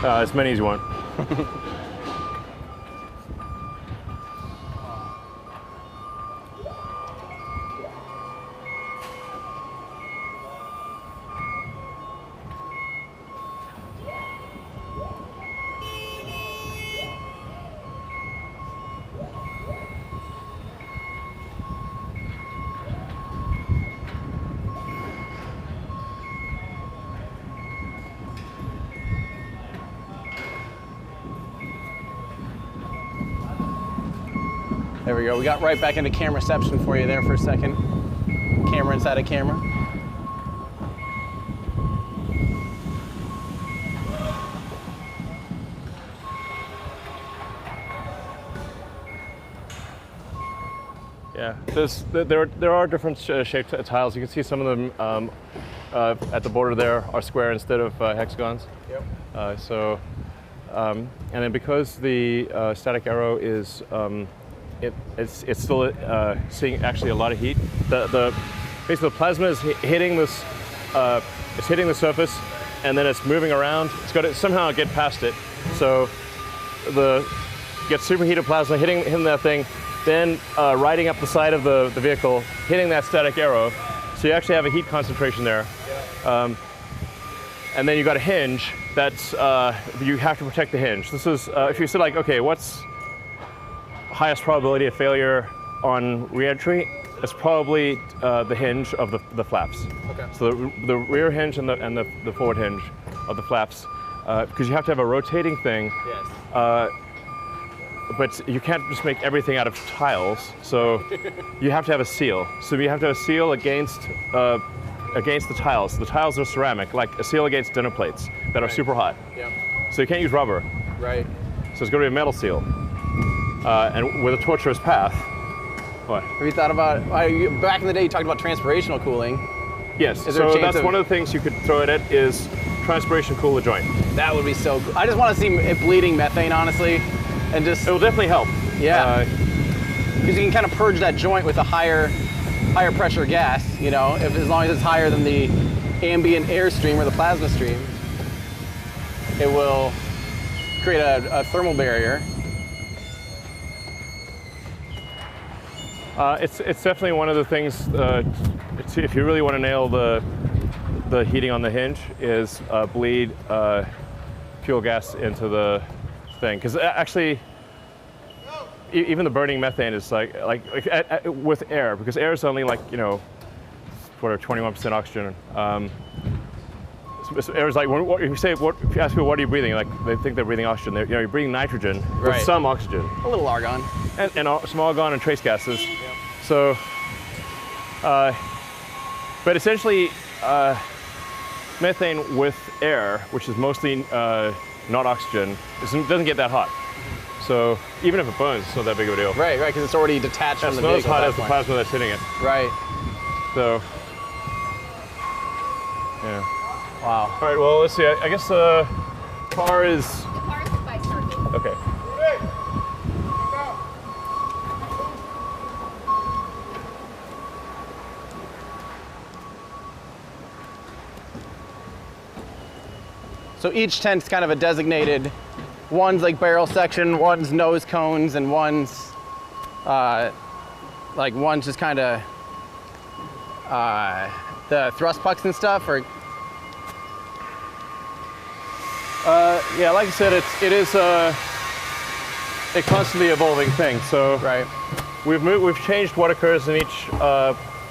As many as you want. There we go. We got right back into camera reception for you there for a second. Camera inside a camera. Yeah, there are different shaped tiles. You can see some of them at the border there are square instead of hexagons. Yep. And then because the static arrow is it's still seeing actually a lot of heat. Basically the plasma is hitting this, it's hitting the surface, and then it's moving around. It's got to somehow get past it. So gets superheated plasma hitting that thing, then riding up the side of the vehicle, hitting that static arrow. So you actually have a heat concentration there. And then you got a hinge that's, you have to protect the hinge. This is, if you said like, okay, what's highest probability of failure on re-entry? It's probably the hinge of the flaps. Okay. So the rear hinge and the forward hinge of the flaps, because you have to have a rotating thing. Yes. But you can't just make everything out of tiles, so you have to have a seal. So you have to have a seal against the tiles. The tiles are ceramic, like a seal against dinner plates that are super hot. Yep. So you can't use rubber. Right. So it's going to be a metal seal, and with a tortuous path. What? Have you thought about, back in the day you talked about transpirational cooling. Yes, Is there a so chance that's one of the things you could throw it at is transpiration cool the joint. That would be so cool. I just want to see it bleeding methane, honestly, and just. It will definitely help. Yeah. Because you can kind of purge that joint with a higher pressure gas, you know, as long as it's higher than the ambient air stream or the plasma stream, it will create a thermal barrier. It's definitely one of the things, if you really want to nail the heating on the hinge, is bleed fuel gas into the thing. Because actually, even the burning methane is like with air, because air is only like, you know, 21% oxygen. It's like if you ask people what are you breathing, like they think they're breathing oxygen. You're breathing nitrogen with some oxygen, a little argon, and some argon and trace gases. Yep. So, but essentially, methane with air, which is mostly not oxygen, doesn't get that hot. So even if it burns, it's not that big of a deal. Right, because it's already detached from the vehicle. It's not as hot as the plasma that's hitting it. Right. So, yeah. Wow. All right, well, let's see. I guess the car is... The car is by Starbase. Okay. So each tent's kind of a designated, one's like barrel section, one's nose cones, and one's one's just kind of the thrust pucks and stuff, or yeah, like I said, it is a constantly evolving thing. So right. We've changed what occurs in each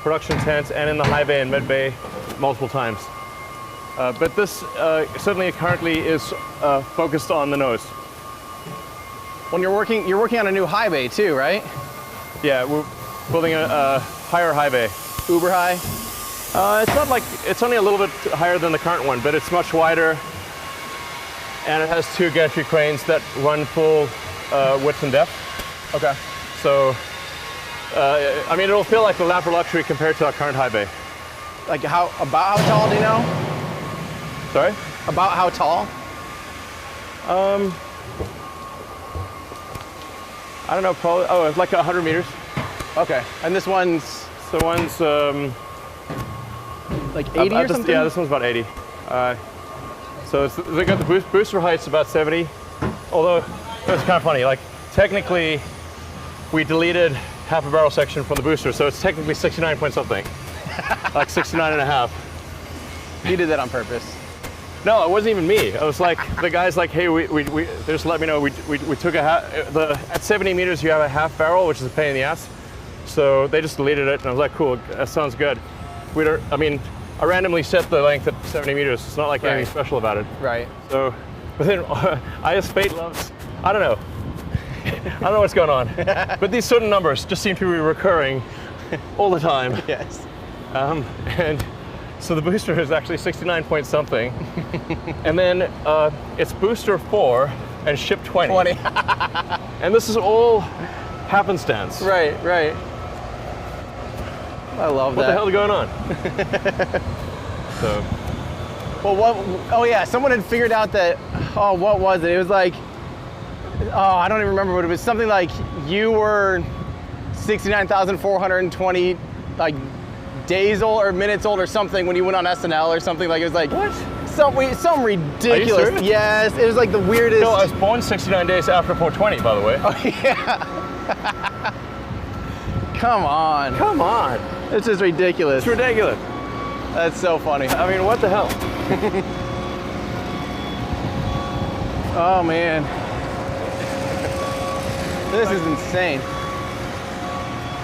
production tent and in the high bay and mid bay multiple times. But this certainly currently is focused on the nose. When you're working on a new high bay too, right? Yeah, we're building a higher high bay. Uber high? It's not like, it's only a little bit higher than the current one, but it's much wider. And it has 2 gantry cranes that run full width and depth. Okay. So, I mean, it'll feel like the lap of luxury compared to our current high bay. Like about how tall do you know? Sorry? About how tall? I don't know, probably, it's like 100 meters. Okay, and this one's? The one's like 80 or something? Yeah, this one's about 80. So they got the booster height's about 70. Although, that's kind of funny, like technically we deleted half a barrel section from the booster, so it's technically 69 point something. Like 69 and a half. You did that on purpose. No, it wasn't even me. I was like, the guy's like, hey, they just let me know we took at 70 meters you have a half barrel, which is a pain in the ass. So they just deleted it, and I was like, cool, that sounds good. I mean, I randomly set the length at 70 meters. It's not like anything special about it. Right. So, but then Fate loves, I don't know. I don't know what's going on. But these certain numbers just seem to be recurring all the time. Yes. And so the booster is actually 69 point something. And then it's booster 4 and ship 20. 20. And this is all happenstance. Right. I love that. What the hell is going on? So. Well, oh yeah, someone had figured out that, what was it? It was like, I don't even remember, but it was something like you were 69,420 like days old or minutes old or something when you went on SNL or something. Like it was like, what? Some ridiculous. Are you serious? Yes, it was like the weirdest. No, I was born 69 days after 420, by the way. Oh yeah. Come on. Come on. This is ridiculous. It's ridiculous. That's so funny. I mean, what the hell? Oh man. This is insane.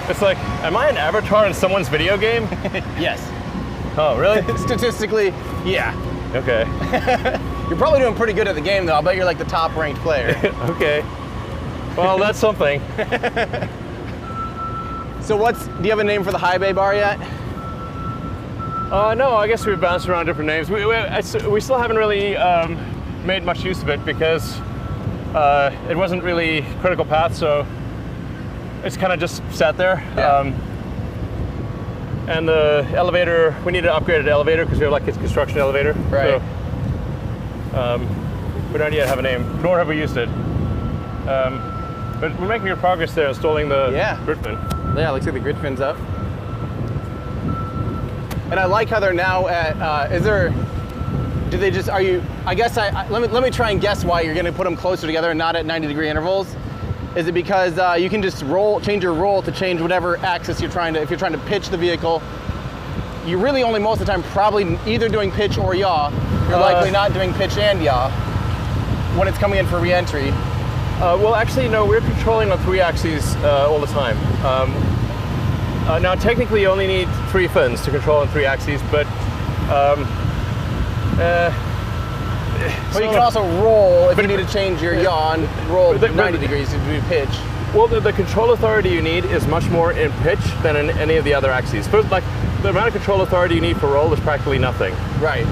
It's like, am I an avatar in someone's video game? Yes. Oh, really? Statistically, yeah. Okay. You're probably doing pretty good at the game though. I'll bet you're like the top ranked player. Okay. Well, that's something. So do you have a name for the high bay bar yet? No, I guess we've bounced around different names. We still haven't really made much use of it because it wasn't really critical path, so it's kind of just sat there. Yeah. And the elevator, we need to upgrade the elevator because we have like a construction elevator. Right. So, we don't yet have a name, nor have we used it. But we're making good progress there installing the grid fin. Yeah, looks like the grid fin's up. And I like how they're now at, let me try and guess why you're gonna put them closer together and not at 90-degree intervals. Is it because you can just change your roll to change whatever axis if you're trying to pitch the vehicle? You're really only most of the time probably either doing pitch or yaw. You're likely not doing pitch and yaw when it's coming in for re-entry. Well, actually, no, we're controlling on 3 axes all the time. Now, technically, you only need 3 fins to control on 3 axes, but But you can also roll if you need to change your yaw, roll 90 degrees to do pitch. Well, the control authority you need is much more in pitch than in any of the other axes. First, like the amount of control authority you need for roll is practically nothing. Right.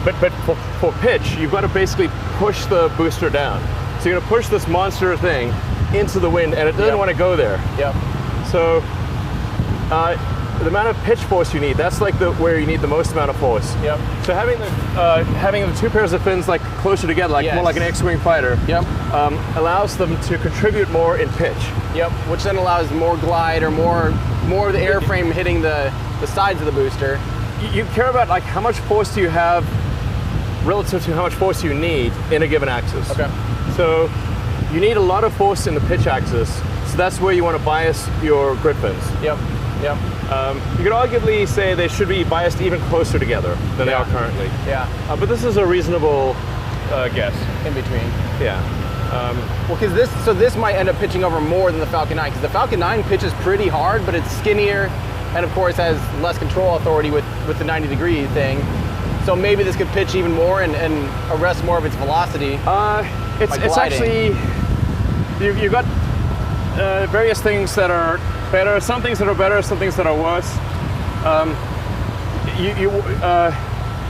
But for pitch, you've got to basically push the booster down. So you're going to push this monster thing into the wind, and it doesn't want to go there. Yep. So the amount of pitch force you need, that's like where you need the most amount of force. Yep. So having the two pairs of fins like closer together, like more like an X-wing fighter, allows them to contribute more in pitch. Yep. Which then allows more glide or more of the airframe hitting the sides of the booster. You care about like how much force do you have relative to how much force you need in a given axis. Okay. So you need a lot of force in the pitch axis, so that's where you want to bias your grid fins. Yep. Yep. You could arguably say they should be biased even closer together than they are currently. Yeah. But this is a reasonable guess. In between. Yeah. Well, because this might end up pitching over more than the Falcon 9, because the Falcon 9 pitches pretty hard, but it's skinnier, and of course has less control authority with the 90-degree thing. So maybe this could pitch even more and arrest more of its velocity. It's actually you've got various things that are better, some things that are better, some things that are worse.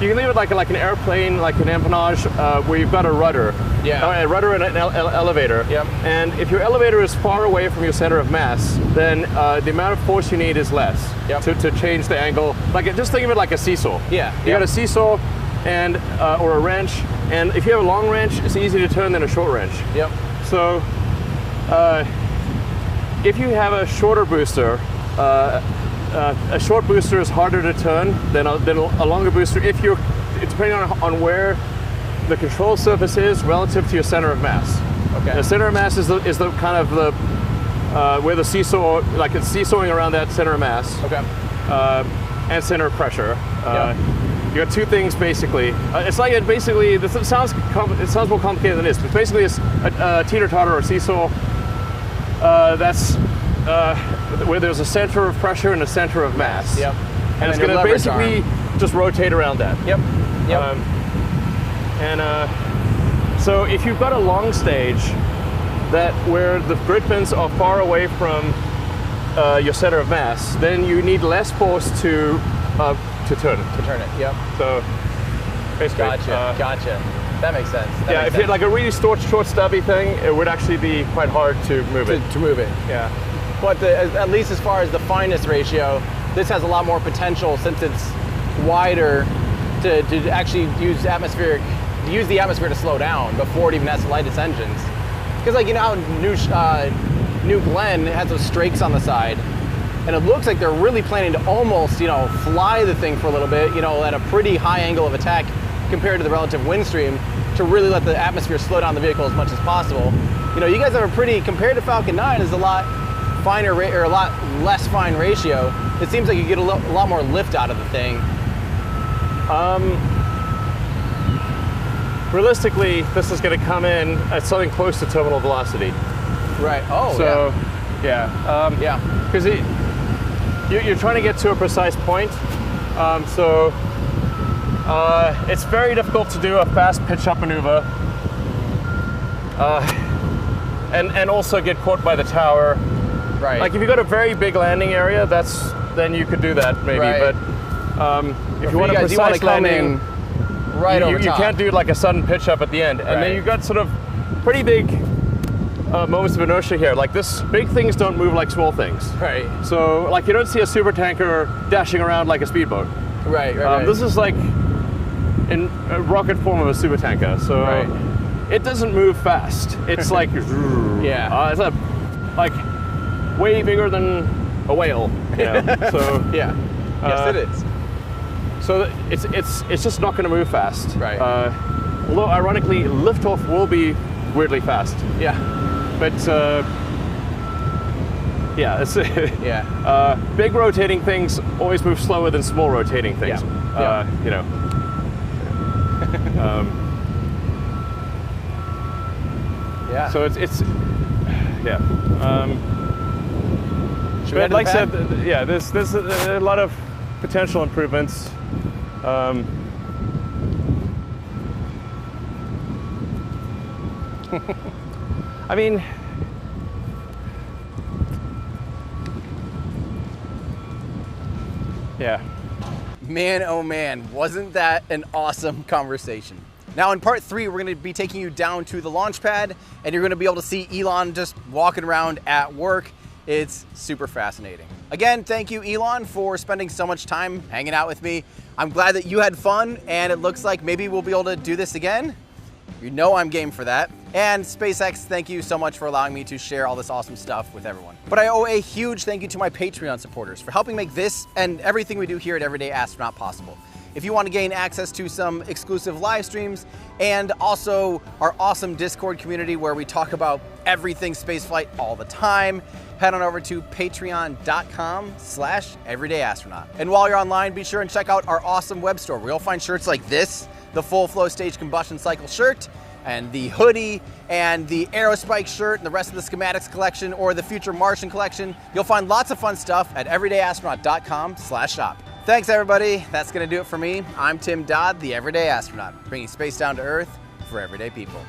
You can leave it like an airplane, like an empennage, where you've got a rudder. Yeah. A rudder and an elevator. Yep. And if your elevator is far away from your center of mass, then the amount of force you need is less to change the angle. Like just think of it like a seesaw. Yeah. You got a seesaw and or a wrench, and if you have a long wrench, it's easier to turn than a short wrench. Yep. So if you have a shorter booster, a short booster is harder to turn than a longer booster depending on where the control surface is relative to your center of mass. Okay. The center of mass is the kind of the where the seesaw, like it's seesawing around that center of mass. Okay. And center of pressure. You got two things basically. It sounds more complicated than it is. But basically, it's a teeter-totter or seesaw. That's where there's a center of pressure and a center of mass. Yep. And it's going to basically just rotate around that. Yep. Yep. So if you've got a long stage where the grid fins are far away from your center of mass, then you need less force to turn it. To turn it. Yep. So basically, Gotcha. That makes sense. If you had like a really short stubby thing, it would actually be quite hard to move it. To move it. Yeah. But at least as far as the fineness ratio, this has a lot more potential since it's wider to actually use the atmosphere to slow down before it even has to light its engines. Because like, you know how New Glenn has those strakes on the side, and it looks like they're really planning to almost, fly the thing for a little bit, at a pretty high angle of attack compared to the relative wind stream, to really let the atmosphere slow down the vehicle as much as possible. You guys have compared to Falcon 9, is a lot finer or a lot less fine ratio. It seems like you get a lot more lift out of the thing. Realistically, this is going to come in at something close to terminal velocity. Right. Oh, so, yeah. Because you're trying to get to a precise point. So it's very difficult to do a fast pitch up maneuver. And also get caught by the tower. Right. Like if you've got a very big landing area, then you could do that maybe. Right. But if you want a precise landing, right over you top. can't do like a sudden pitch up at the end. And then you've got sort of pretty big moments of inertia here. Like big things don't move like small things. Right. So like you don't see a super tanker dashing around like a speedboat. Right. This is like in a rocket form of a super tanker. So it doesn't move fast. It's like it's like way bigger than a whale. So yeah. Yes, it is. So it's just not going to move fast. Right. Although ironically, liftoff will be weirdly fast. Yeah. But it's big rotating things always move slower than small rotating things. Yeah. So it's but like I said, there's a lot of potential improvements. I mean, yeah. Man, oh man, wasn't that an awesome conversation? Now in part 3, we're gonna be taking you down to the launch pad and you're gonna be able to see Elon just walking around at work. It's super fascinating. Again, thank you, Elon, for spending so much time hanging out with me. I'm glad that you had fun, and it looks like maybe we'll be able to do this again. You know I'm game for that. And SpaceX, thank you so much for allowing me to share all this awesome stuff with everyone. But I owe a huge thank you to my Patreon supporters for helping make this and everything we do here at Everyday Astronaut possible. If you want to gain access to some exclusive live streams and also our awesome Discord community where we talk about everything spaceflight all the time, head on over to patreon.com/everydayastronaut. And while you're online, be sure and check out our awesome web store where you'll find shirts like this, the full flow stage combustion cycle shirt, and the hoodie, and the Aerospike shirt, and the rest of the schematics collection, or the Future Martian collection. You'll find lots of fun stuff at everydayastronaut.com/shop. Thanks everybody, that's gonna do it for me. I'm Tim Dodd, the Everyday Astronaut, bringing space down to Earth for everyday people.